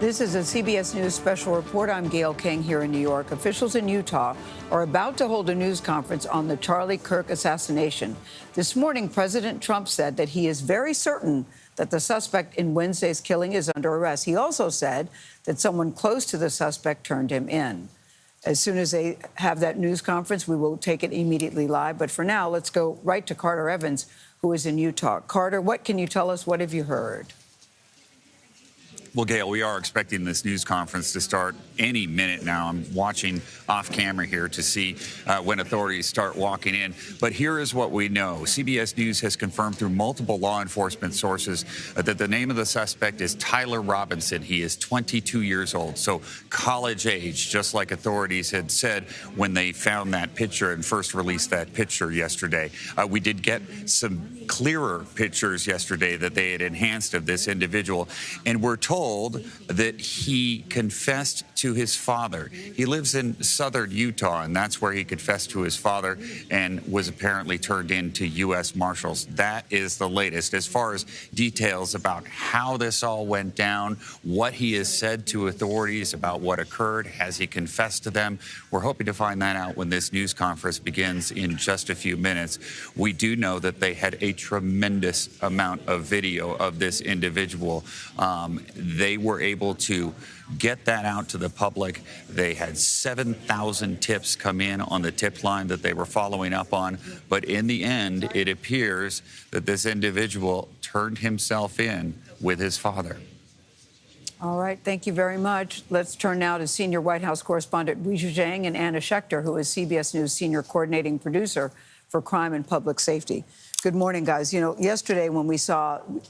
This is a CBS News Special Report. I'm Gayle King here in New York. Officials in Utah are about to hold a news conference on the Charlie Kirk assassination. This morning, President Trump said that he is very certain that the suspect in Wednesday's killing is under arrest. He also said that someone close to the suspect turned him in. As soon as they have that news conference, we will take it immediately live. But for now, let's go right to Carter Evans, who is in Utah. Carter, what can you tell us? What have you heard? Well, Gayle, we are expecting this news conference to start any minute now. I'm watching off camera here to see when authorities start walking in. But here is what we know. CBS News has confirmed through multiple law enforcement sources that the name of the suspect is Tyler Robinson. He is 22 years old, so college age, just like authorities had said when they found that picture and first released that picture yesterday. We did get some clearer pictures yesterday that they had enhanced of this individual, and we're told that he confessed to his father. He lives in southern Utah, and that's where he confessed to his father and was apparently turned in to U.S. Marshals. That is the latest. As far as details about how this all went down, what he has said to authorities about what occurred, has he confessed to them, we're hoping to find that out when this news conference begins in just a few minutes. We do know that they had a tremendous amount of video of this individual. They were able to get that out to the public. They had 7,000 tips come in on the tip line that they were following up on. But in the end, it appears that this individual turned himself in with his father. All right. Thank you very much. Let's turn now to senior White House correspondent Weijia Zhang and Anna Schechter, who is CBS News senior coordinating producer for crime and public safety. Good morning, guys. You know, yesterday when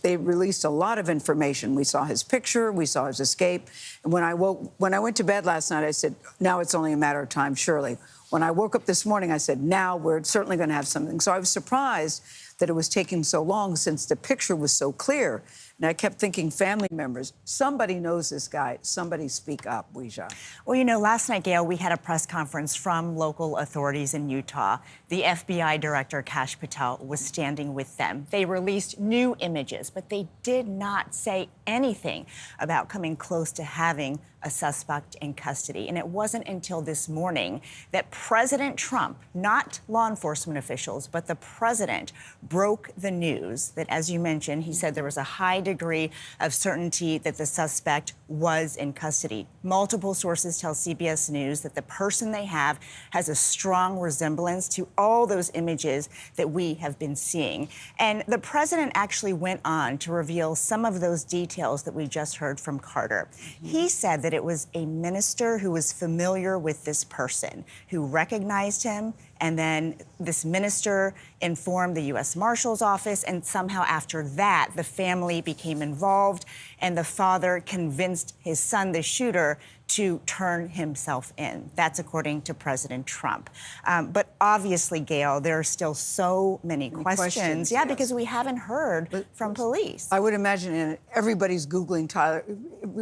they released a lot of information. We saw his picture, we saw his escape. And when I went to bed last night, I said, now it's only a matter of time, surely. When I woke up this morning, I said, now we're certainly going to have something. So I was surprised that it was taking so long since the picture was so clear. And I kept thinking, family members, somebody knows this guy. Somebody speak up, Weijia. Well, you know, last night, Gayle, we had a press conference from local authorities in Utah. The FBI Director Kash Patel was standing with them. They released new images, but they did not say anything about coming close to having a suspect in custody. And it wasn't until this morning that President Trump, not law enforcement officials, but the president, broke the news that, as you mentioned, he said there was a high degree of certainty that the suspect was in custody. Multiple sources tell CBS News that the person they have has a strong resemblance to all those images that we have been seeing. And the president actually went on to reveal some of those details that we just heard from Carter. He said that it was a minister who was familiar with this person, who recognized him, and then this minister informed the U.S. Marshal's office, and somehow after that, the family became involved, and the father convinced his son, the shooter, to turn himself in. That's according to President Trump. But obviously, Gayle, there are still so many questions. Yeah, yes. Because we haven't heard from police. I would imagine everybody's Googling Tyler,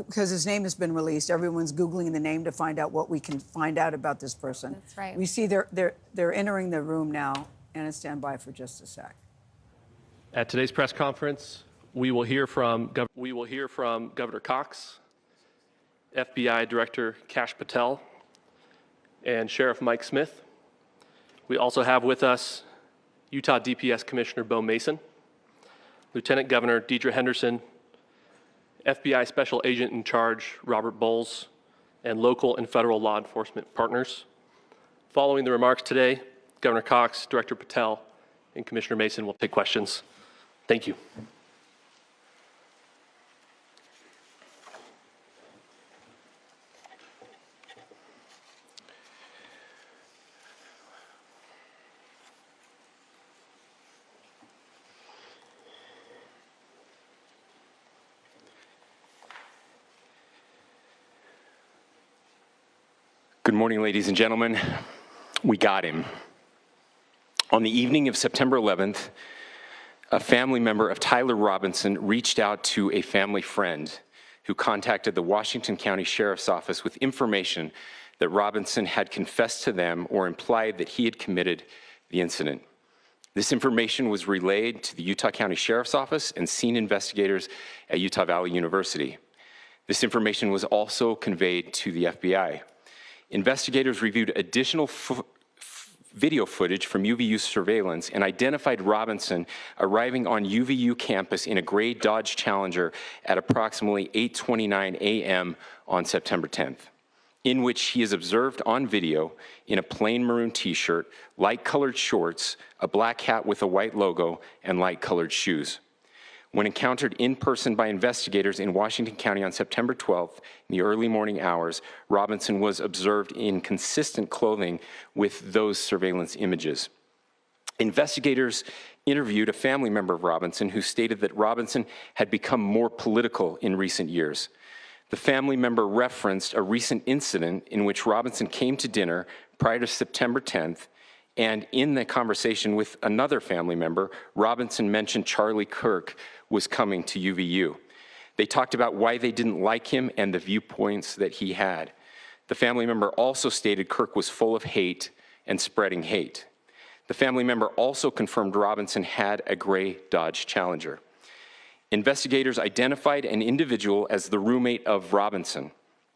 because his name has been released. Everyone's Googling the name to find out what we can find out about this person. That's right. We see they're entering the room now. Anna, stand by for just a sec. At today's press conference, we will hear from Governor Cox, FBI Director Kash Patel, and Sheriff Mike Smith. We also have with us Utah DPS Commissioner Bo Mason, Lieutenant Governor Deidre Henderson, FBI Special Agent in Charge Robert Bowles, and local and federal law enforcement partners. Following the remarks today, Governor Cox, Director Patel, and Commissioner Mason will take questions. Thank you. Good morning, ladies and gentlemen. We got him. On the evening of September 11th, a family member of Tyler Robinson reached out to a family friend who contacted the Washington County Sheriff's Office with information that Robinson had confessed to them or implied that he had committed the incident. This information was relayed to the Utah County Sheriff's Office and scene investigators at Utah Valley University. This information was also conveyed to the FBI. Investigators reviewed additional video footage from UVU surveillance and identified Robinson arriving on UVU campus in a gray Dodge Challenger at approximately 8:29 a.m. on September 10th, in which he is observed on video in a plain maroon t-shirt, light-colored shorts, a black hat with a white logo, and light-colored shoes. When encountered in person by investigators in Washington County on September 12th, in the early morning hours, Robinson was observed in consistent clothing with those surveillance images. Investigators interviewed a family member of Robinson who stated that Robinson had become more political in recent years. The family member referenced a recent incident in which Robinson came to dinner prior to September 10th, and in the conversation with another family member, Robinson mentioned Charlie Kirk was coming to UVU. They talked about why they didn't like him and the viewpoints that he had. The family member also stated Kirk was full of hate and spreading hate. The family member also confirmed Robinson had a gray Dodge Challenger. Investigators identified an individual as the roommate of Robinson.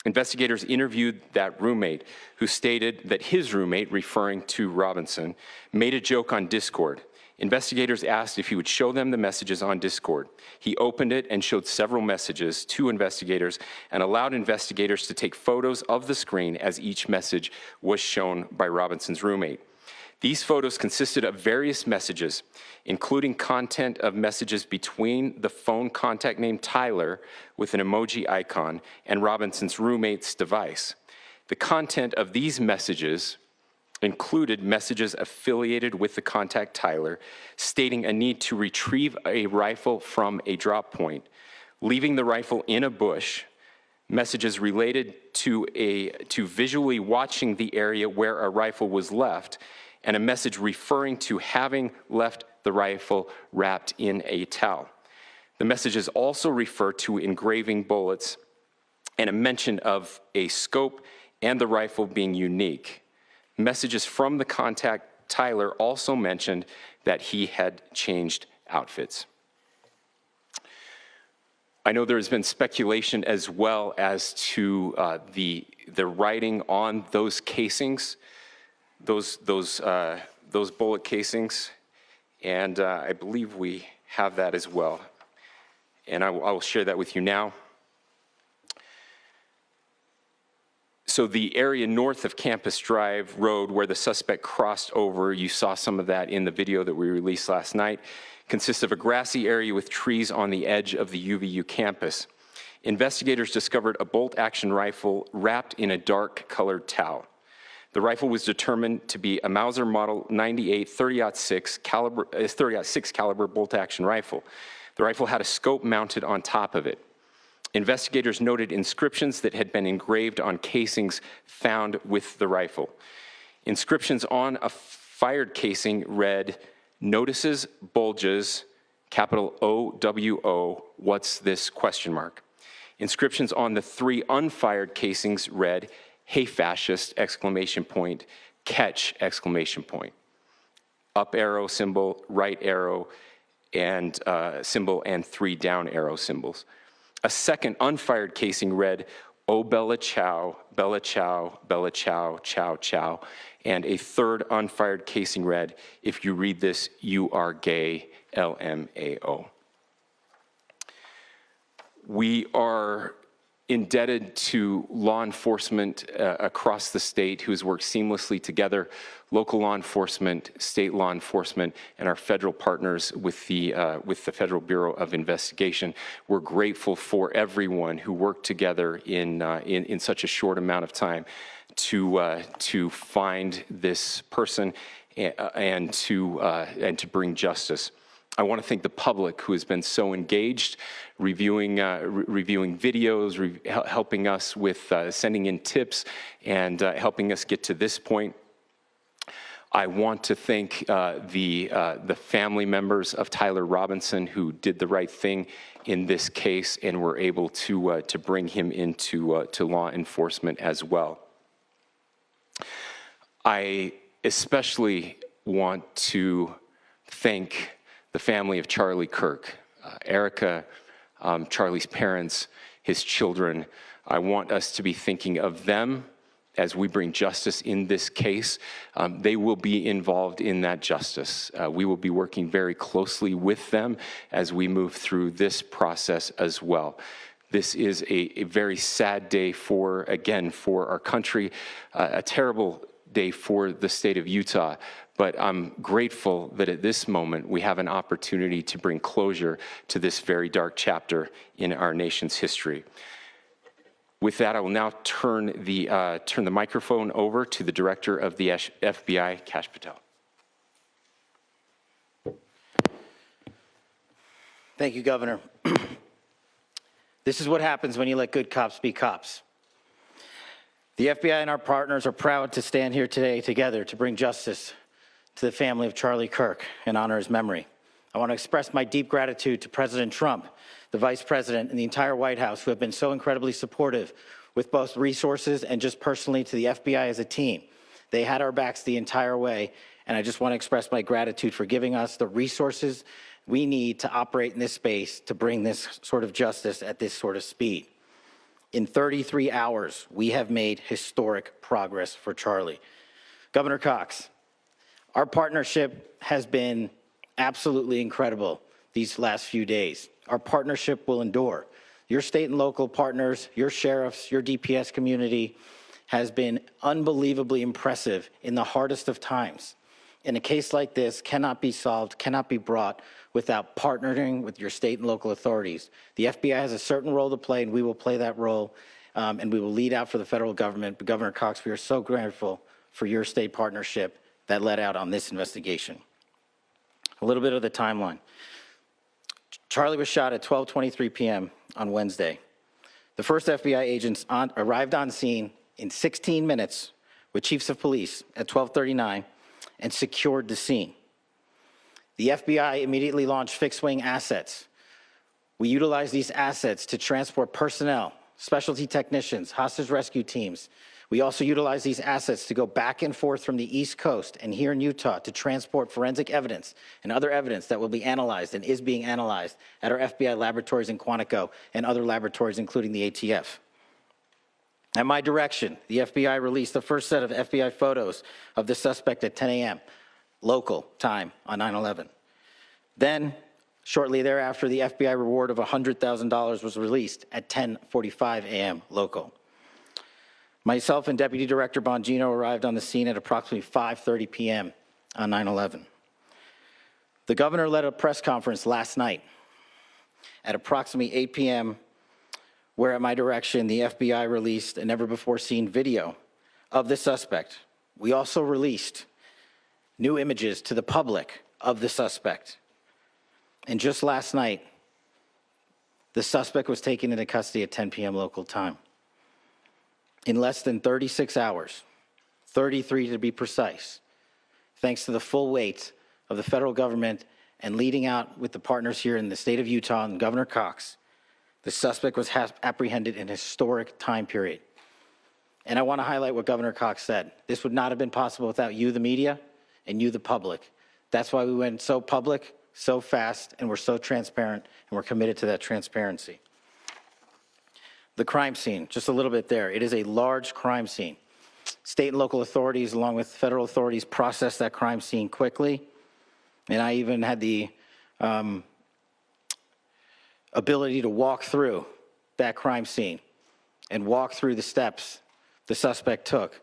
Investigators interviewed that roommate, who stated that his roommate, referring to Robinson, made a joke on Discord. Investigators asked if he would show them the messages on Discord. He opened it and showed several messages to investigators and allowed investigators to take photos of the screen as each message was shown by Robinson's roommate. These photos consisted of various messages, including content of messages between the phone contact named Tyler with an emoji icon and Robinson's roommate's device. The content of these messages included messages affiliated with the contact Tyler, stating a need to retrieve a rifle from a drop point, leaving the rifle in a bush, messages related to visually watching the area where a rifle was left, and a message referring to having left the rifle wrapped in a towel. The messages also refer to engraving bullets and a mention of a scope and the rifle being unique. Messages from the contact Tyler also mentioned that he had changed outfits. I know there's been speculation as well as to the writing on those casings, those bullet casings, and I believe we have that as well. And I will share that with you now. So the area north of Campus Drive Road where the suspect crossed over, you saw some of that in the video that we released last night, consists of a grassy area with trees on the edge of the UVU campus. Investigators discovered a bolt-action rifle wrapped in a dark-colored towel. The rifle was determined to be a Mauser Model 98 30-06 caliber bolt-action rifle. The rifle had a scope mounted on top of it. Investigators noted inscriptions that had been engraved on casings found with the rifle. Inscriptions on a fired casing read, "Notices, bulges, capital O-W-O, what's this, question mark." Inscriptions on the 3 unfired casings read, "Hey fascist, exclamation point, catch, exclamation point." Up arrow symbol, right arrow and symbol, and 3 down arrow symbols. A second unfired casing read, "Oh Bella Chow, Bella Chow, Bella Chow, Chow Chow." And a third unfired casing read, "If you read this, you are gay, LMAO." We are indebted to law enforcement across the state who has worked seamlessly together, local law enforcement, state law enforcement, and our federal partners with the Federal Bureau of Investigation. We're grateful for everyone who worked together in such a short amount of time to find this person and to bring justice. I want to thank the public who has been so engaged, reviewing videos, helping us with sending in tips, and helping us get to this point. I want to thank the family members of Tyler Robinson who did the right thing in this case and were able to bring him into to law enforcement as well. I especially want to thank the family of Charlie Kirk. Erica, Charlie's parents, his children. I want us to be thinking of them as we bring justice in this case. They will be involved in that justice. We will be working very closely with them as we move through this process as well. This is a very sad day for our country, a terrible day for the state of Utah, but I'm grateful that at this moment we have an opportunity to bring closure to this very dark chapter in our nation's history. With that, I will now turn the microphone over to the Director of the FBI, Kash Patel. Thank you, Governor. This is what happens when you let good cops be cops. The FBI and our partners are proud to stand here today together to bring justice to the family of Charlie Kirk and honor his memory. I want to express my deep gratitude to President Trump, the Vice President, and the entire White House who have been so incredibly supportive with both resources and just personally to the FBI as a team. They had our backs the entire way, and I just want to express my gratitude for giving us the resources we need to operate in this space to bring this sort of justice at this sort of speed. In 33 hours, we have made historic progress for Charlie. Governor Cox, our partnership has been absolutely incredible these last few days. Our partnership will endure. Your state and local partners, your sheriffs, your DPS community has been unbelievably impressive in the hardest of times. And a case like this cannot be solved, cannot be brought without partnering with your state and local authorities. The FBI has a certain role to play, and we will play that role, and we will lead out for the federal government. But Governor Cox, we are so grateful for your state partnership that led out on this investigation. A little bit of the timeline. Charlie was shot at 12:23 p.m. on Wednesday. The first FBI agents arrived on scene in 16 minutes with chiefs of police at 12:39 and secured the scene. The FBI immediately launched fixed-wing assets. We utilized these assets to transport personnel, specialty technicians, hostage rescue teams. We also utilized these assets to go back and forth from the East Coast and here in Utah to transport forensic evidence and other evidence that will be analyzed and is being analyzed at our FBI laboratories in Quantico and other laboratories, including the ATF. At my direction, the FBI released the first set of FBI photos of the suspect at 10 a.m. local time on 9/11. Then, shortly thereafter, the FBI reward of $100,000 was released at 10:45 a.m. local. Myself and Deputy Director Bongino arrived on the scene at approximately 5:30 p.m. on 9/11. The governor led a press conference last night at approximately 8 p.m., where at my direction, the FBI released a never-before-seen video of the suspect. We also released new images to the public of the suspect. And just last night, the suspect was taken into custody at 10 p.m. local time. In less than 36 hours, 33 to be precise, thanks to the full weight of the federal government and leading out with the partners here in the state of Utah and Governor Cox, the suspect was apprehended in a historic time period. And I want to highlight what Governor Cox said. This would not have been possible without you, the media, and you, the public. That's why we went so public, so fast, and we're so transparent, and we're committed to that transparency. The crime scene, just a little bit there. It is a large crime scene. State and local authorities, along with federal authorities, processed that crime scene quickly. And I even had the ability to walk through that crime scene and walk through the steps the suspect took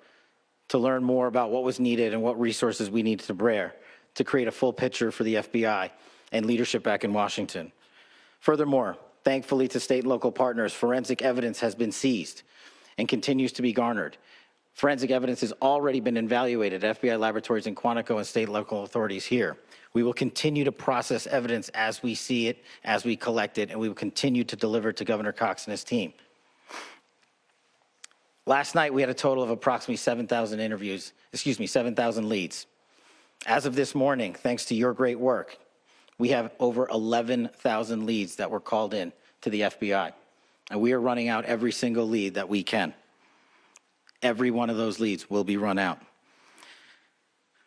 to learn more about what was needed and what resources we needed to bear to create a full picture for the FBI and leadership back in Washington. Furthermore, thankfully to state and local partners, forensic evidence has been seized and continues to be garnered. Forensic evidence has already been evaluated at FBI laboratories in Quantico and state and local authorities here. We will continue to process evidence as we see it, as we collect it, and we will continue to deliver it to Governor Cox and his team. Last night, we had a total of approximately 7,000 leads. As of this morning, thanks to your great work, we have over 11,000 leads that were called in to the FBI. And we are running out every single lead that we can. Every one of those leads will be run out.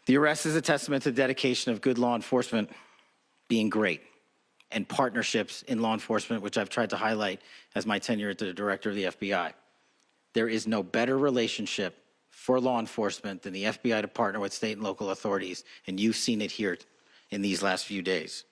The arrest is a testament to the dedication of good law enforcement being great. and partnerships in law enforcement, which I've tried to highlight as my tenure as the director of the FBI. There is no better relationship for law enforcement than the FBI to partner with state and local authorities, and you've seen it here in these last few days.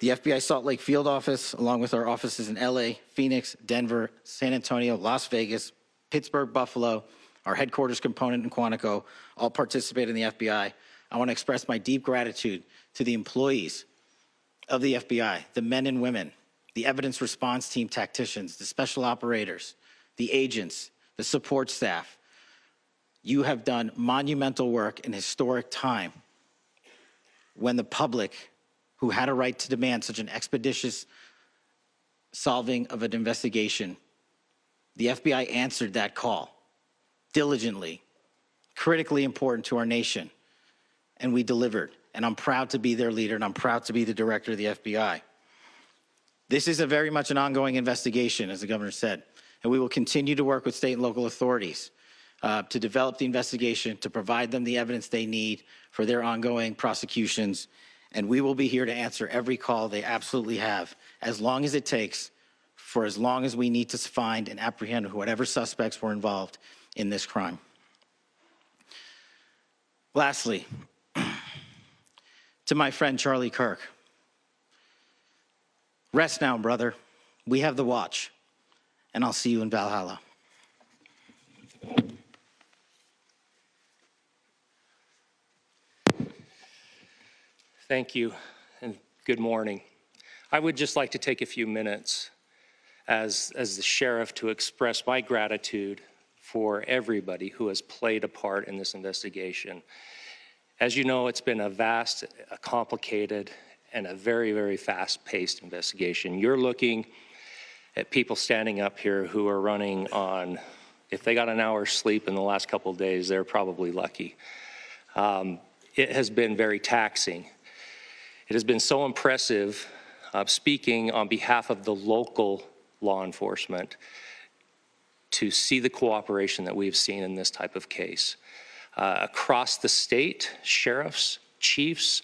The FBI Salt Lake Field Office, along with our offices in LA, Phoenix, Denver, San Antonio, Las Vegas, Pittsburgh, Buffalo, our headquarters component in Quantico, all participate in the FBI. I want to express my deep gratitude to the employees of the FBI, the men and women, the evidence response team tacticians, the special operators, the agents, the support staff. You have done monumental work in historic time when the public, who had a right to demand such an expeditious solving of an investigation, the FBI answered that call diligently, critically important to our nation, and we delivered. And I'm proud to be their leader, and I'm proud to be the director of the FBI. This is a very much an ongoing investigation, as the governor said, and we will continue to work with state and local authorities to develop the investigation, to provide them the evidence they need for their ongoing prosecutions, and we will be here to answer every call they absolutely have, as long as it takes, for as long as we need to find and apprehend whatever suspects were involved in this crime. Lastly, to my friend Charlie Kirk, rest now, brother. We have the watch, and I'll see you in Valhalla. Thank you, and good morning. I would just like to take a few minutes as the sheriff to express my gratitude for everybody who has played a part in this investigation. As you know, it's been a vast, a complicated, and a very, very fast-paced investigation. You're looking at people standing up here who are running on, if they got an hour's sleep in the last couple of days, they're probably lucky. It has been very taxing. It has been so impressive, speaking on behalf of the local law enforcement, to see the cooperation that we've seen in this type of case. Across the state, sheriffs, chiefs,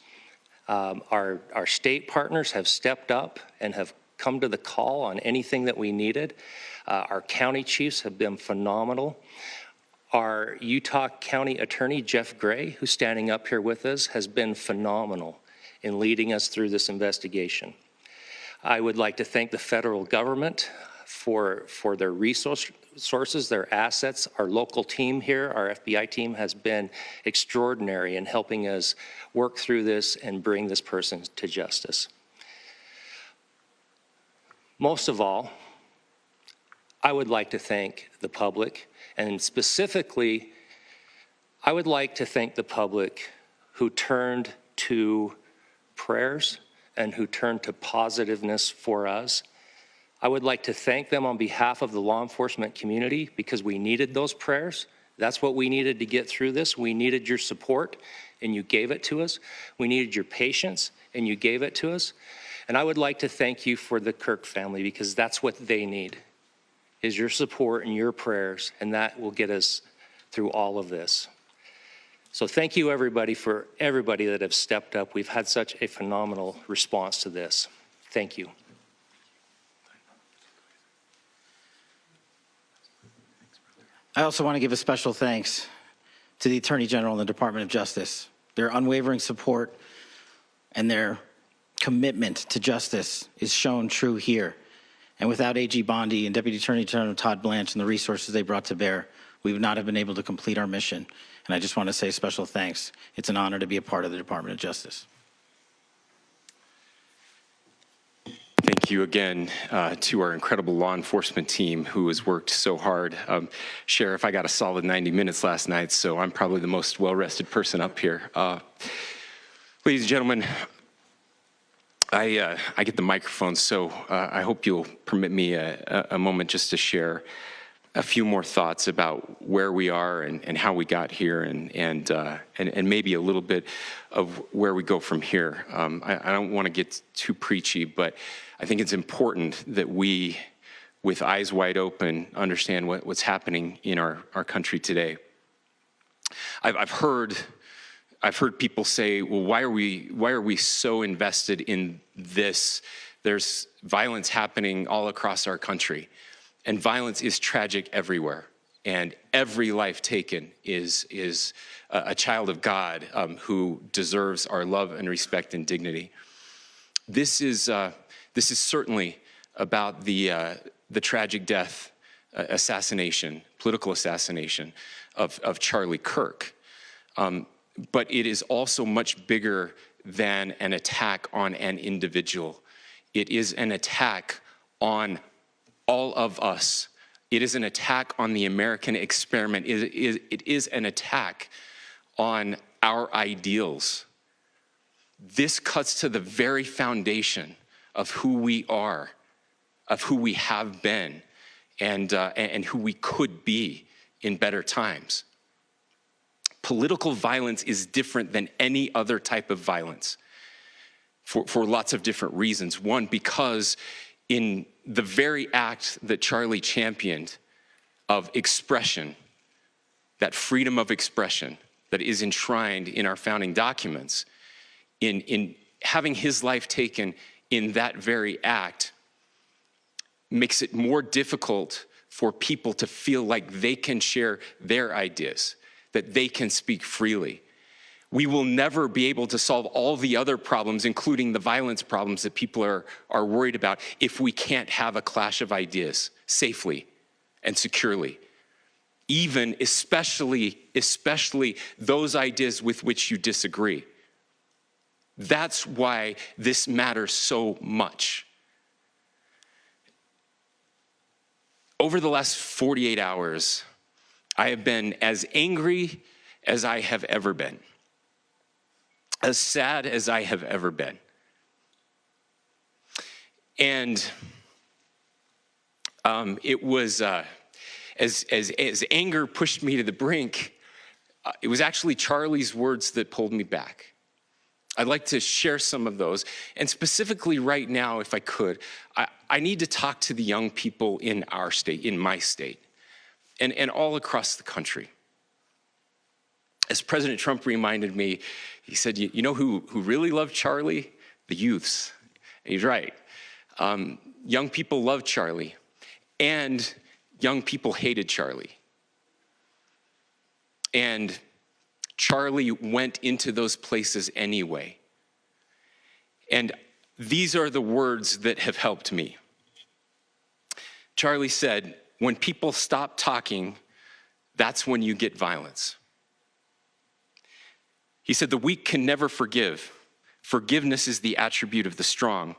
our state partners have stepped up and have come to the call on anything that we needed. Our county chiefs have been phenomenal. Our Utah County Attorney, Jeff Gray, who's standing up here with us, has been phenomenal in leading us through this investigation. I would like to thank the federal government for their resources, their assets. Our local team here, our FBI team, has been extraordinary in helping us work through this and bring this person to justice. Most of all, I would like to thank the public, and specifically, I would like to thank the public who turned to prayers and who turned to positiveness for us. I would like to thank them on behalf of the law enforcement community, because we needed those prayers. That's what we needed to get through this. We needed your support, and you gave it to us. We needed your patience, and you gave it to us. And I would like to thank you for the Kirk family, because that's what they need, is your support and your prayers, and that will get us through all of this. So thank you, everybody, for everybody that have stepped up. We've had such a phenomenal response to this. Thank you. I also want to give a special thanks to the Attorney General and the Department of Justice. Their unwavering support and their commitment to justice is shown true here. And without AG Bondi and Deputy Attorney General Todd Blanche and the resources they brought to bear, we would not have been able to complete our mission. And I just want to say special thanks. It's an honor to be a part of the Department of Justice. Thank you again to our incredible law enforcement team who has worked so hard. Sheriff, I got a solid 90 minutes last night, so I'm probably the most well-rested person up here. Ladies and gentlemen, I get the microphone, so I hope you'll permit me a moment just to share a few more thoughts about where we are and how we got here, and maybe a little bit of where we go from here. I don't want to get too preachy, but I think it's important that we, with eyes wide open, understand what's happening in our country today. I've heard I've heard people say, well, why are we so invested in this? There's violence happening all across our country, and violence is tragic everywhere. And every life taken is a child of God who deserves our love and respect and dignity. This is certainly about the tragic death, political assassination of Charlie Kirk. But it is also much bigger than an attack on an individual. It is an attack on all of us. It is an attack on the American experiment. It is an attack on our ideals. This cuts to the very foundation of who we are, of who we have been, and who we could be in better times. Political violence is different than any other type of violence for lots of different reasons. One, because in the very act that Charlie championed of expression, that freedom of expression that is enshrined in our founding documents, in having his life taken in that very act, makes it more difficult for people to feel like they can share their ideas, that they can speak freely. We will never be able to solve all the other problems, including the violence problems that people are worried about, if we can't have a clash of ideas safely and securely. Even, especially those ideas with which you disagree. That's why this matters so much. Over the last 48 hours, I have been as angry as I have ever been, as sad as I have ever been. And it was, as anger pushed me to the brink, it was actually Charlie's words that pulled me back. I'd like to share some of those. And specifically right now, if I could, I need to talk to the young people in our state, in my state, and all across the country. As President Trump reminded me, he said, you know who really loved Charlie? The youths. And he's right. Young people loved Charlie, and young people hated Charlie. And Charlie went into those places anyway. And these are the words that have helped me. Charlie said, when people stop talking, that's when you get violence. He said, the weak can never forgive. Forgiveness is the attribute of the strong.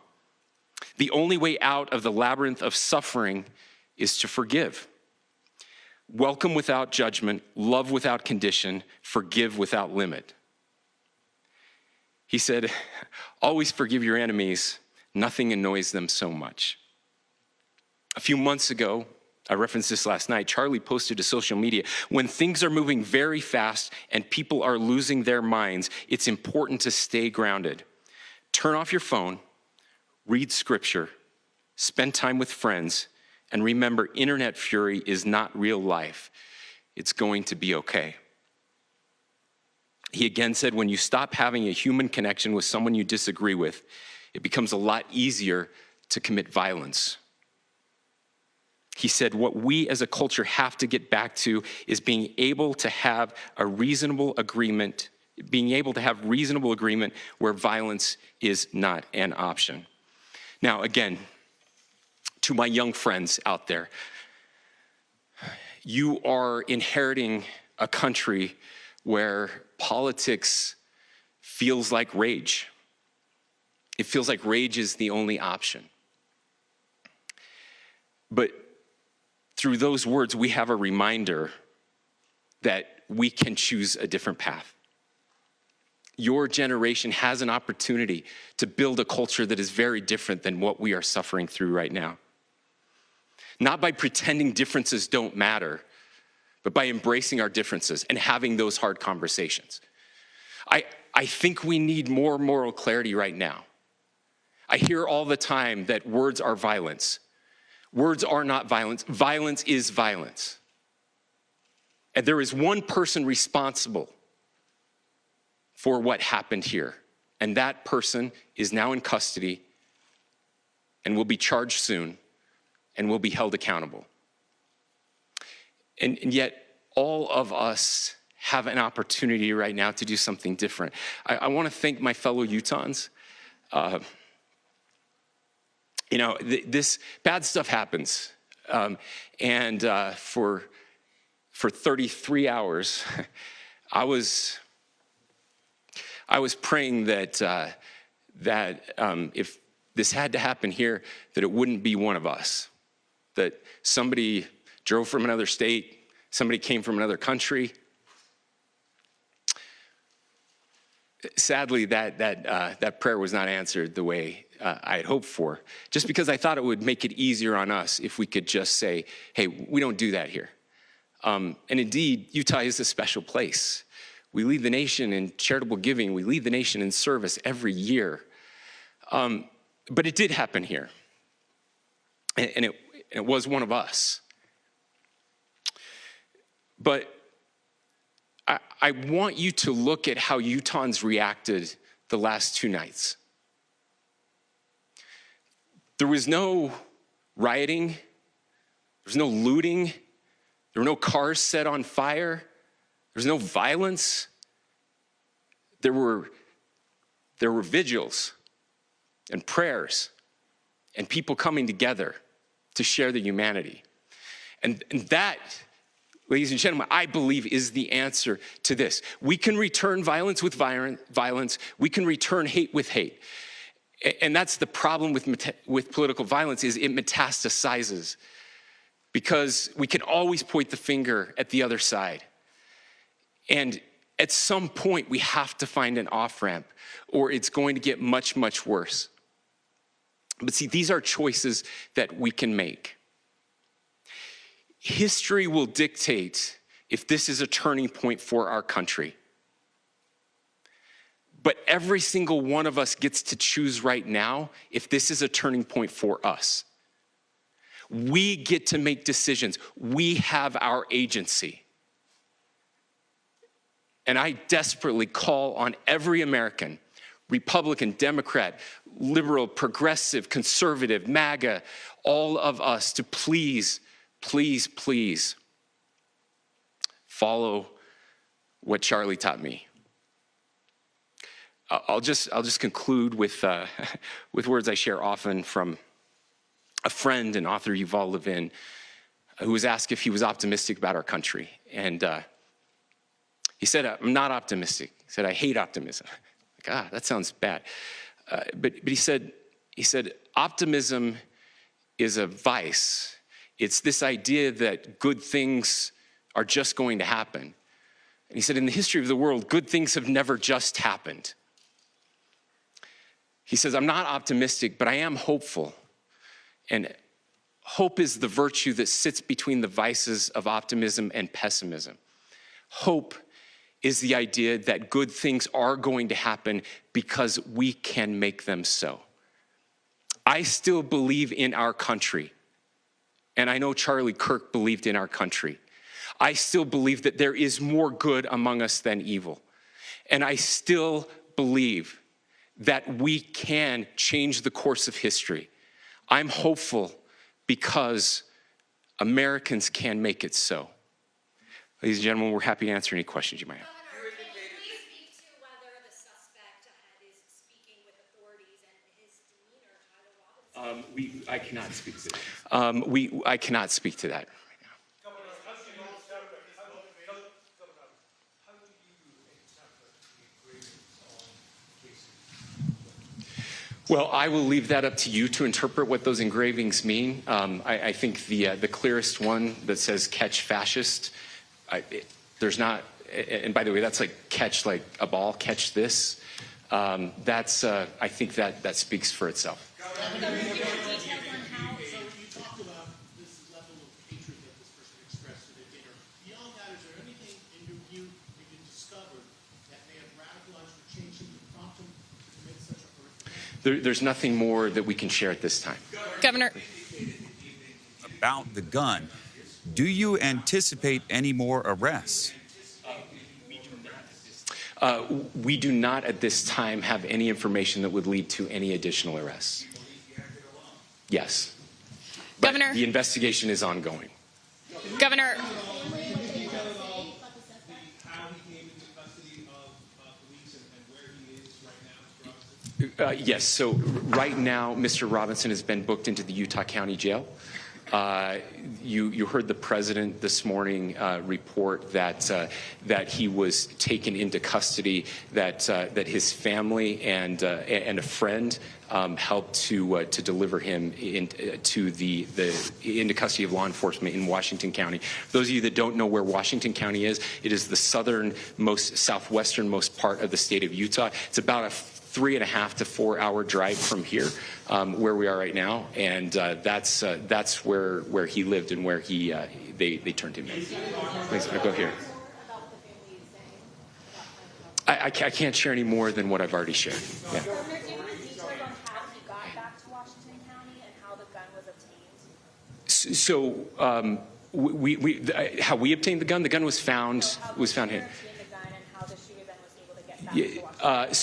The only way out of the labyrinth of suffering is to forgive. Welcome without judgment, love without condition, forgive without limit. He said, always forgive your enemies. Nothing annoys them so much. A few months ago, I referenced this last night, Charlie posted to social media, when things are moving very fast and people are losing their minds, it's important to stay grounded. Turn off your phone, read scripture, spend time with friends, and remember, internet fury is not real life. It's going to be okay. He again said, when you stop having a human connection with someone you disagree with, it becomes a lot easier to commit violence. He said, what we as a culture have to get back to is being able to have a reasonable agreement, where violence is not an option. Now, again, to my young friends out there, you are inheriting a country where politics feels like rage. It feels like rage is the only option. But through those words, we have a reminder that we can choose a different path. Your generation has an opportunity to build a culture that is very different than what we are suffering through right now. Not by pretending differences don't matter, but by embracing our differences and having those hard conversations. I think we need more moral clarity right now. I hear all the time that words are violence. Words are not violence. Violence is violence. And there is one person responsible for what happened here. And that person is now in custody and will be charged soon and will be held accountable. And yet, all of us have an opportunity right now to do something different. I want to thank my fellow Utahns. This bad stuff happens. For 33 hours, I was praying that if this had to happen here, that it wouldn't be one of us, that somebody drove from another state, somebody came from another country. Sadly, that prayer was not answered the way I had hoped for, just because I thought it would make it easier on us if we could just say, hey, we don't do that here. And indeed, Utah is a special place. We lead the nation in charitable giving. We lead the nation in service every year. But it did happen here. And it was one of us. But I want you to look at how Utahns reacted the last 2 nights. There was no rioting. There was no looting. There were no cars set on fire. There was no violence. There were vigils and prayers and people coming together to share the humanity. And that, ladies and gentlemen, I believe is the answer to this. We can return violence with violence. We can return hate with hate. And that's the problem with political violence, is it metastasizes, because we can always point the finger at the other side. And at some point, we have to find an off-ramp, or it's going to get much, much worse. But see, these are choices that we can make. History will dictate if this is a turning point for our country. But every single one of us gets to choose right now if this is a turning point for us. We get to make decisions. We have our agency. And I desperately call on every American, Republican, Democrat, liberal, progressive, conservative, MAGA, all of us to please, please, please follow what Charlie taught me. I'll just conclude with words I share often from a friend and author, Yuval Levin, who was asked if he was optimistic about our country. And he said, I'm not optimistic. He said, I hate optimism. Like, that sounds bad. But he said, optimism is a vice. It's this idea that good things are just going to happen. And he said, in the history of the world, good things have never just happened. He says, I'm not optimistic, but I am hopeful. And hope is the virtue that sits between the vices of optimism and pessimism. Hope is the idea that good things are going to happen because we can make them so. I still believe in our country. And I know Charlie Kirk believed in our country. I still believe that there is more good among us than evil. And I still believe that we can change the course of history. I'm hopeful because Americans can make it so. Ladies and gentlemen, we're happy to answer any questions you might have. Governor, can you please speak to whether the suspect is speaking with authorities and his demeanor, Tyler Robinson? I cannot speak to that. I cannot speak to that right now. Well, I will leave that up to you to interpret what those engravings mean. I think the clearest one that says "catch fascist," there's not, and by the way, that's like catch like a ball, catch this. That's I think that speaks for itself. You talked about this level of hatred that this person expressed at dinner. Beyond that, is there anything in your view we can discover that may have radicalized or changed him to prompt him to commit such a horrific act? There's nothing more that we can share at this time. Governor. About the gun, do you anticipate any more arrests? We do not at this time have any information that would lead to any additional arrests. Yes. But Governor. the investigation is ongoing. Governor. How he came into custody of police and where he is right now, Mr. Robinson? Yes. So right now, Mr. Robinson has been booked into the Utah County Jail. You heard the president this morning report that he was taken into custody, that his family and a friend helped to deliver him into custody of law enforcement in Washington County. For those of you that don't know where Washington County is, it is the southwesternmost part of the state of Utah. It's about a 3.5 to 4 hour drive from here, where we are right now, and that's where he lived and where they turned him in. Please go here. I can't share any more than what I've already shared. Yeah. Governor, do you have any details on how he got back to Washington County and how the gun was obtained? So how we obtained the gun? The gun was found here. Obtained the gun and how the shooter then was able to get back to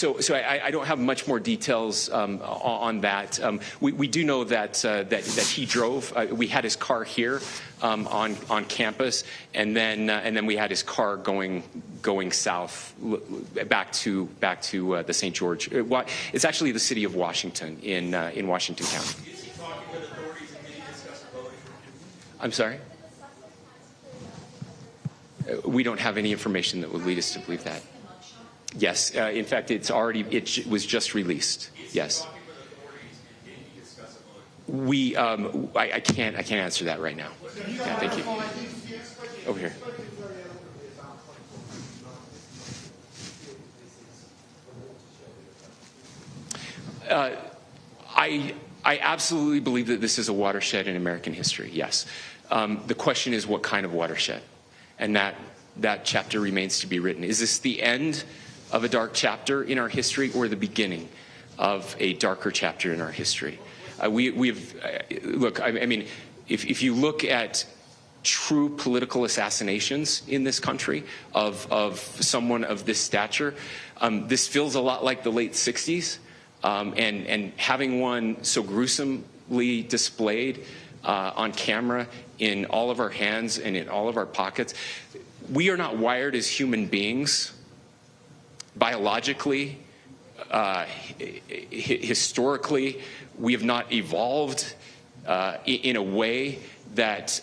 Washington. So I don't have much more details on that. We do know that he drove. We had his car here on campus, and then we had his car going south back to the St. George. It's actually the city of Washington in Washington County. Is he talking with authorities and did he discuss a voting? I'm sorry? We don't have any information that would lead us to believe that. Yes, in fact, it was just released. Yes. I can't answer that right now. Yeah, thank you. Over here. I absolutely believe that this is a watershed in American history. Yes. The question is, what kind of watershed? And that chapter remains to be written. Is this the end of a dark chapter in our history, or the beginning of a darker chapter in our history? Look, I mean, if you look at true political assassinations in this country of someone of this stature, this feels a lot like the late 60s, and having one so gruesomely displayed on camera in all of our hands and in all of our pockets. We are not wired as human beings biologically, historically. We have not evolved in a way that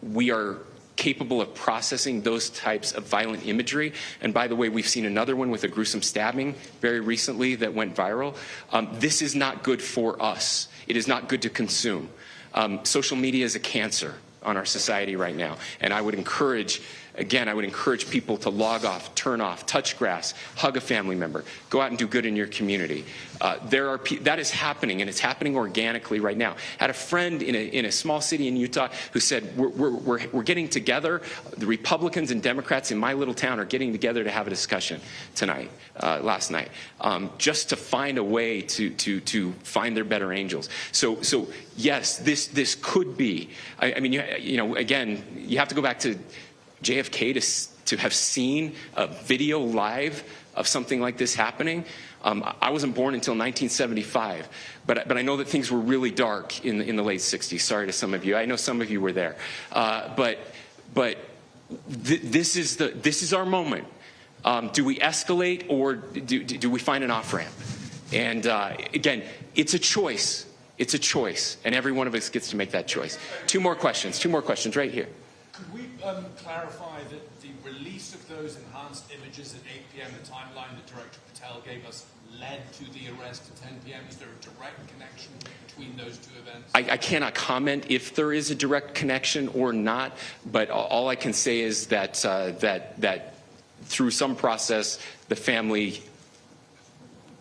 we are capable of processing those types of violent imagery. And by the way, we've seen another one with a gruesome stabbing very recently that went viral. This is not good for us. It is not good to consume. Social media is a cancer on our society right now. And I would encourage people to log off, turn off, touch grass, hug a family member, go out and do good in your community. That is happening, and it's happening organically right now. I had a friend in a small city in Utah who said, we're getting together, the Republicans and Democrats in my little town are getting together to have a discussion last night, just to find a way to find their better angels. So yes, this could be, I mean, again, you have to go back to JFK to have seen a video live of something like this happening. I wasn't born until 1975, but I know that things were really dark in the late 60s. Sorry to some of you. I know some of you were there. But this is our moment. Do we escalate, or do we find an off-ramp? And again, it's a choice. It's a choice, and every one of us gets to make that choice. Two more questions right here. Could we clarify that the release of those enhanced images at 8 p.m., the timeline that Director Patel gave us, led to the arrest at 10 p.m.? Is there a direct connection between those two events? I cannot comment if there is a direct connection or not, but all I can say is that that through some process, the family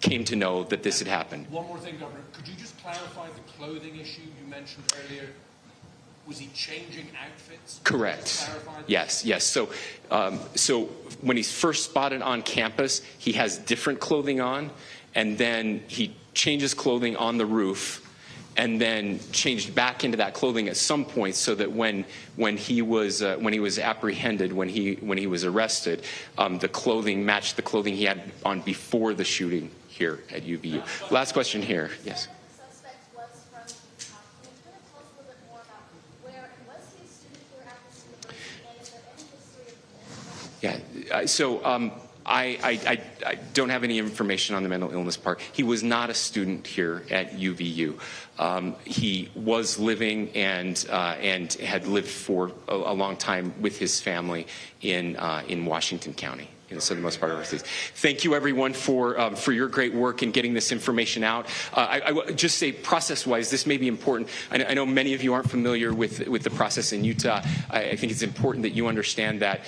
came to know that this had happened. One more thing, Governor. Could you just clarify the clothing issue you mentioned earlier? Was he changing outfits? Correct. Yes. So when he's first spotted on campus, he has different clothing on, and then he changes clothing on the roof, and then changed back into that clothing at some point, so that when he was apprehended, when he was arrested, the clothing matched the clothing he had on before the shooting here at UVU. Last question here. Yes. Yeah. So I don't have any information on the mental illness part. He was not a student here at UVU. He was living and had lived for a long time with his family in Washington County, in the southernmost part of our state. Thank you, everyone, for your great work in getting this information out. I will just say, process-wise, this may be important. I know many of you aren't familiar with the process in Utah. I think it's important that you understand that.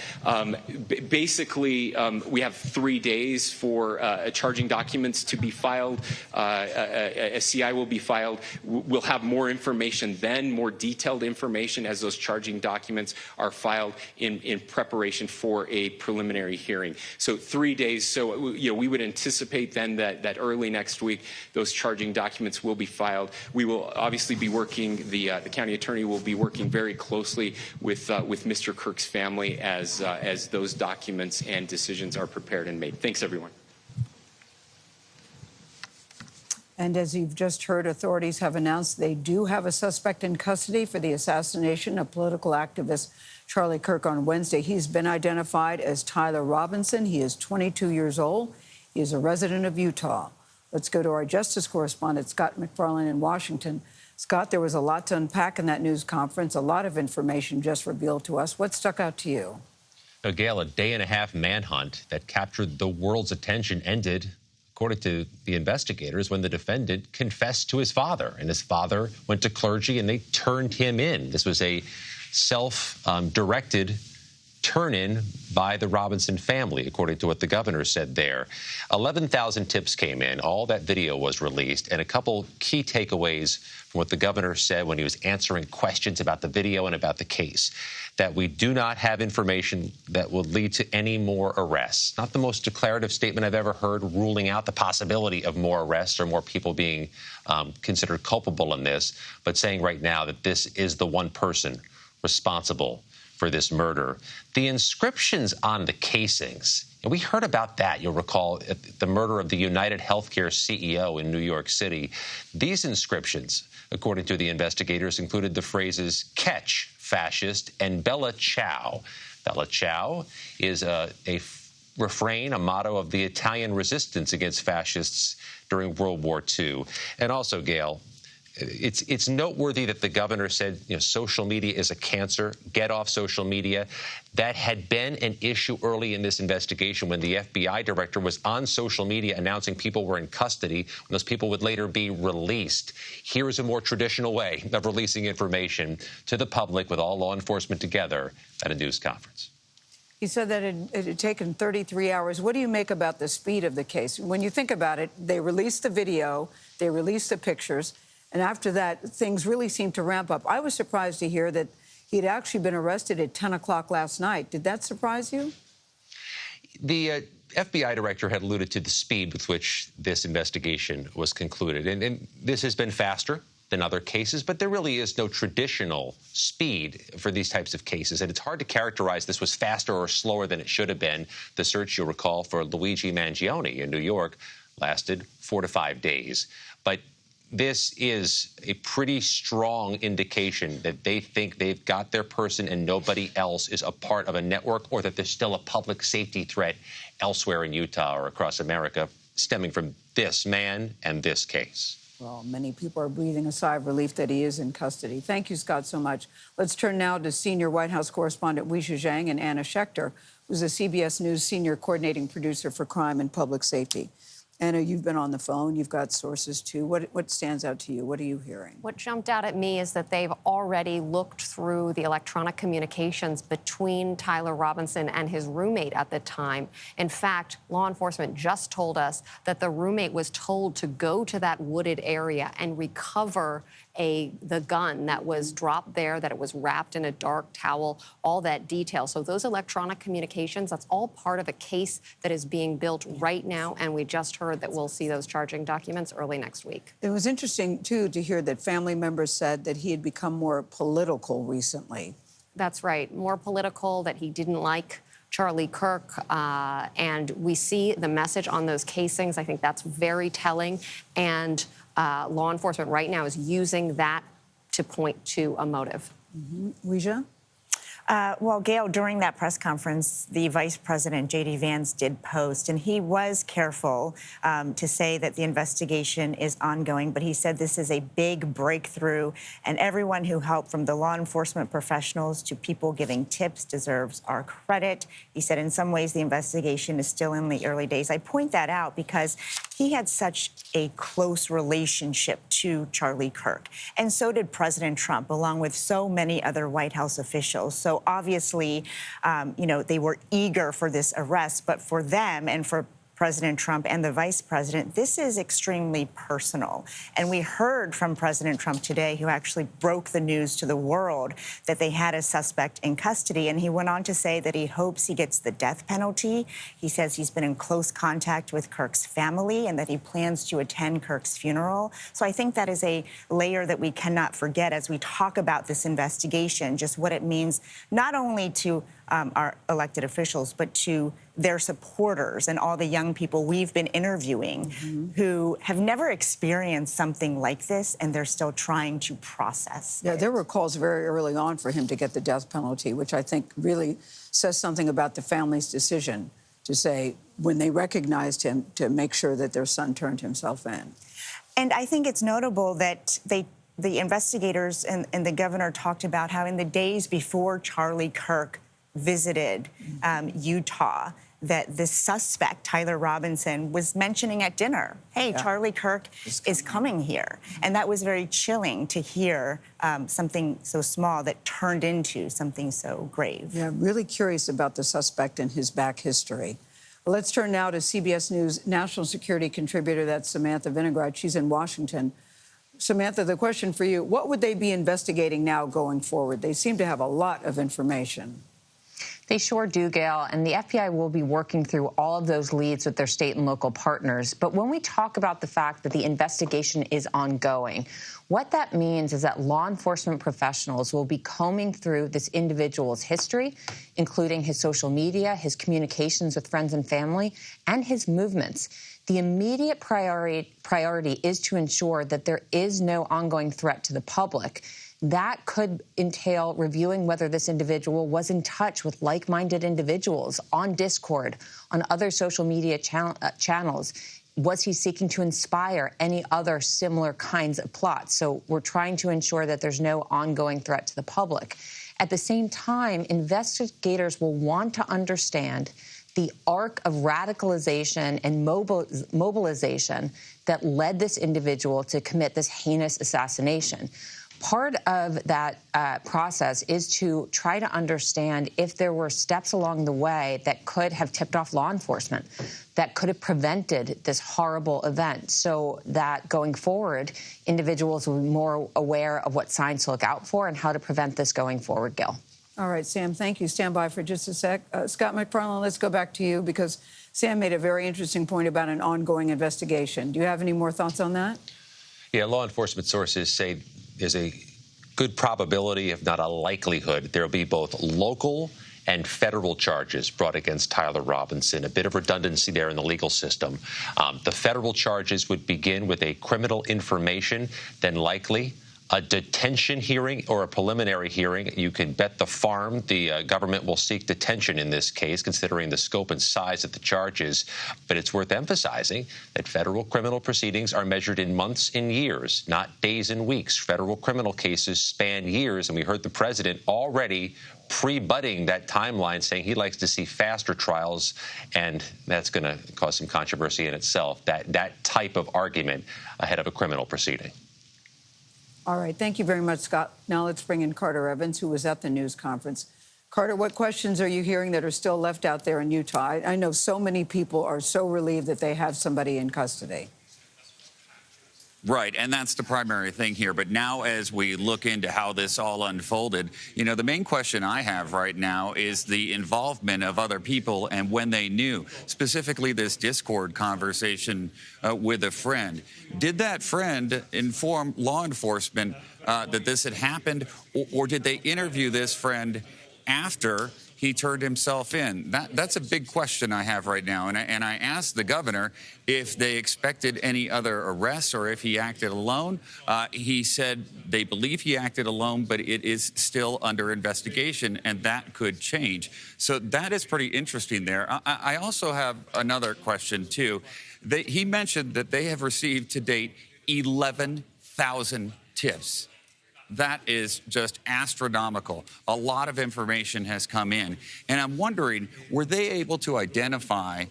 Basically, we have 3 days for charging documents to be filed. A CI will be filed. We'll have more information then, more detailed information, as those charging documents are filed in preparation for a preliminary hearing. So 3 days. So we would anticipate then that early next week those charging documents will be filed. We will obviously be working. The county attorney will be working very closely with Mr. Kirk's family as those documents and decisions are prepared and made. Thanks, everyone. And as you've just heard, authorities have announced they do have a suspect in custody for the assassination of political activist Charlie Kirk on Wednesday. He's been identified as Tyler Robinson. He is 22 years old. He is a resident of Utah. Let's go to our justice correspondent, Scott McFarlane in Washington. Scott, there was a lot to unpack in that news conference, a lot of information just revealed to us. What stuck out to you? Now, Gayle, a day-and-a-half manhunt that captured the world's attention ended, according to the investigators, when the defendant confessed to his father. And his father went to clergy, and they turned him in. This was a self-directed turn-in by the Robinson family, according to what the governor said there. 11,000 tips came in. All that video was released. And a couple key takeaways from what the governor said when he was answering questions about the video and about the case: that we do not have information that will lead to any more arrests. Not the most declarative statement I've ever heard, ruling out the possibility of more arrests or more people being considered culpable in this, but saying right now that this is the one person responsible for this murder. The inscriptions on the casings, and we heard about that, you'll recall, at the murder of the United Healthcare CEO in New York City. These inscriptions, according to the investigators, included the phrases "catch, fascist," and "Bella Ciao." Bella Ciao is a refrain, a motto of the Italian resistance against fascists during World War II. And also, Gayle, it's noteworthy that the governor said, social media is a cancer. Get off social media. That had been an issue early in this investigation when the FBI director was on social media announcing people were in custody, when those people would later be released. Here is a more traditional way of releasing information to the public with all law enforcement together at a news conference. He said that it had taken 33 hours. What do you make about the speed of the case? When you think about it, they released the video, they released the pictures, and after that, things really seemed to ramp up. I was surprised to hear that he'd actually been arrested at 10 o'clock last night. Did that surprise you? The FBI director had alluded to the speed with which this investigation was concluded. And this has been faster than other cases, but there really is no traditional speed for these types of cases. And it's hard to characterize this was faster or slower than it should have been. The search, you'll recall, for Luigi Mangione in New York lasted 4 to 5 days. But this is a pretty strong indication that they think they've got their person and nobody else is a part of a network, or that there's still a public safety threat elsewhere in Utah or across America stemming from this man and this case. Well, many people are breathing a sigh of relief that he is in custody. Thank you, Scott, so much. Let's turn now to senior White House correspondent Weijia Zhang and Anna Schechter, who's a CBS News senior coordinating producer for crime and public safety. Anna, you've been on the phone. You've got sources, too. What stands out to you? What are you hearing? What jumped out at me is that they've already looked through the electronic communications between Tyler Robinson and his roommate at the time. In fact, law enforcement just told us that the roommate was told to go to that wooded area and recover the gun that was dropped there, that it was wrapped in a dark towel, all that detail. So those electronic communications, that's all part of a case that is being built right now, and we just heard that we'll see those charging documents early next week. It was interesting, too, to hear that family members said that he had become more political recently. That's right, more political, that he didn't like Charlie Kirk, and we see the message on those casings. I think that's very telling, and law enforcement right now is using that to point to a motive. Weijia? Well, Gayle, during that press conference, the Vice President, J.D. Vance, did post, and he was careful to say that the investigation is ongoing, but he said this is a big breakthrough, and everyone who helped, from the law enforcement professionals to people giving tips, deserves our credit. He said in some ways the investigation is still in the early days. I point that out because he had such a close relationship to Charlie Kirk, and so did President Trump, along with so many other White House officials. So obviously, you know, they were eager for this arrest, but for them and for President Trump and the vice president, this is extremely personal. And we heard from President Trump today, who actually broke the news to the world, that they had a suspect in custody. And he went on to say that he hopes he gets the death penalty. He says he's been in close contact with Kirk's family and that he plans to attend Kirk's funeral. So I think that is a layer that we cannot forget as we talk about this investigation, just what it means not only to our elected officials, but to their supporters and all the young people we've been interviewing who have never experienced something like this, and they're still trying to process. Yeah, there were calls very early on for him to get the death penalty, which I think really says something about the family's decision to say, when they recognized him, to make sure that their son turned himself in. And I think it's notable that the investigators and the governor talked about how in the days before Charlie Kirk visited Utah, that the suspect, Tyler Robinson, was mentioning at dinner, hey, Charlie Kirk is coming here. And that was very chilling to hear something so small that turned into something so grave. Yeah, really curious about the suspect and his back history. Well, let's turn now to CBS News national security contributor, that's Samantha Vinograd. She's in Washington. Samantha, the question for you, what would they be investigating now going forward? They seem to have a lot of information. They sure do, Gayle, and the FBI will be working through all of those leads with their state and local partners. But when we talk about the fact that the investigation is ongoing, what that means is that law enforcement professionals will be combing through this individual's history, including his social media, his communications with friends and family, and his movements. The immediate priority is to ensure that there is no ongoing threat to the public. That could entail reviewing whether this individual was in touch with like-minded individuals on Discord, on other social media channels. Was he seeking to inspire any other similar kinds of plots? So we're trying to ensure that there's no ongoing threat to the public. At the same time, investigators will want to understand the arc of radicalization and mobilization that led this individual to commit this heinous assassination. Part of that process is to try to understand if there were steps along the way that could have tipped off law enforcement, that could have prevented this horrible event, so that going forward, individuals will be more aware of what signs to look out for and how to prevent this going forward, Gayle. All right, Sam, thank you. Stand by for just a sec. Scott McFarland, let's go back to you because Sam made a very interesting point about an ongoing investigation. Do you have any more thoughts on that? Yeah, law enforcement sources say there's a good probability, if not a likelihood, there will be both local and federal charges brought against Tyler Robinson. A bit of redundancy there in the legal system. The federal charges would begin with a criminal information, then likely a detention hearing or a preliminary hearing. You can bet the farm the government will seek detention in this case, considering the scope and size of the charges. But it's worth emphasizing that federal criminal proceedings are measured in months and years, not days and weeks. Federal criminal cases span years, and we heard the president already pre-butting that timeline, saying he likes to see faster trials, and that's going to cause some controversy in itself, that type of argument ahead of a criminal proceeding. All right. Thank you very much, Scott. Now let's bring in Carter Evans, who was at the news conference. Carter, what questions are you hearing that are still left out there in Utah? I know so many people are so relieved that they have somebody in custody. Right, and that's the primary thing here. But now as we look into how this all unfolded, you know, the main question I have right now is the involvement of other people and when they knew, specifically this Discord conversation with a friend. Did that friend inform law enforcement that this had happened, or did they interview this friend after he turned himself in? That's a big question I have right now. And I asked the governor if they expected any other arrests or if he acted alone. He said they believe he acted alone, but it is still under investigation, and that could change. So that is pretty interesting there. I also have another question, too. He mentioned that they have received to date 11,000 tips. That is just astronomical. A lot of information has come in. And I'm wondering, were they able to identify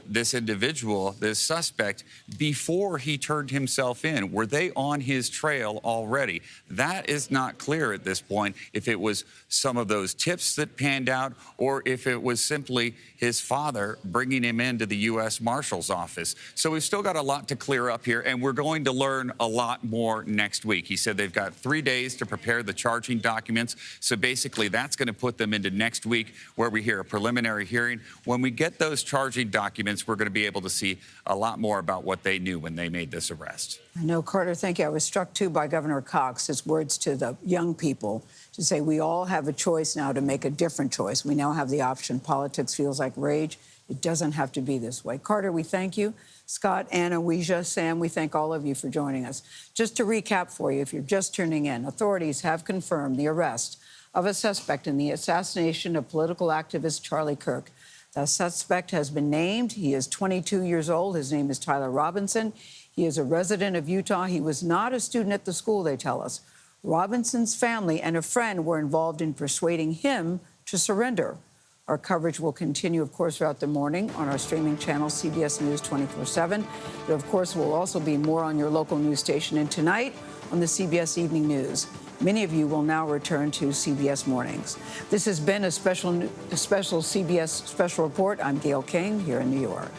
this individual, this suspect, before he turned himself in? Were they on his trail already? That is not clear at this point, if it was some of those tips that panned out or if it was simply his father bringing him into the U.S. Marshal's office. So we've still got a lot to clear up here, and we're going to learn a lot more next week. He said they've got 3 days to prepare the charging documents. So basically, that's going to put them into next week, where we hear a preliminary hearing. When we get those charging documents, we're going to be able to see a lot more about what they knew when they made this arrest. I know, Carter, thank you. I was struck, too, by Governor Cox, his words to the young people to say we all have a choice now to make a different choice. We now have the option. Politics feels like rage. It doesn't have to be this way. Carter, we thank you. Scott, Anna, Weija, Sam, we thank all of you for joining us. Just to recap for you, if you're just tuning in, authorities have confirmed the arrest of a suspect in the assassination of political activist Charlie Kirk. The suspect has been named. He is 22 years old. His name is Tyler Robinson. He is a resident of Utah. He was not a student at the school, they tell us. Robinson's family and a friend were involved in persuading him to surrender. Our coverage will continue, of course, throughout the morning on our streaming channel, CBS News 24/7. There, of course, will also be more on your local news station. And tonight on the CBS Evening News, many of you will now return to CBS Mornings. This has been a special CBS Special Report. I'm Gayle King here in New York.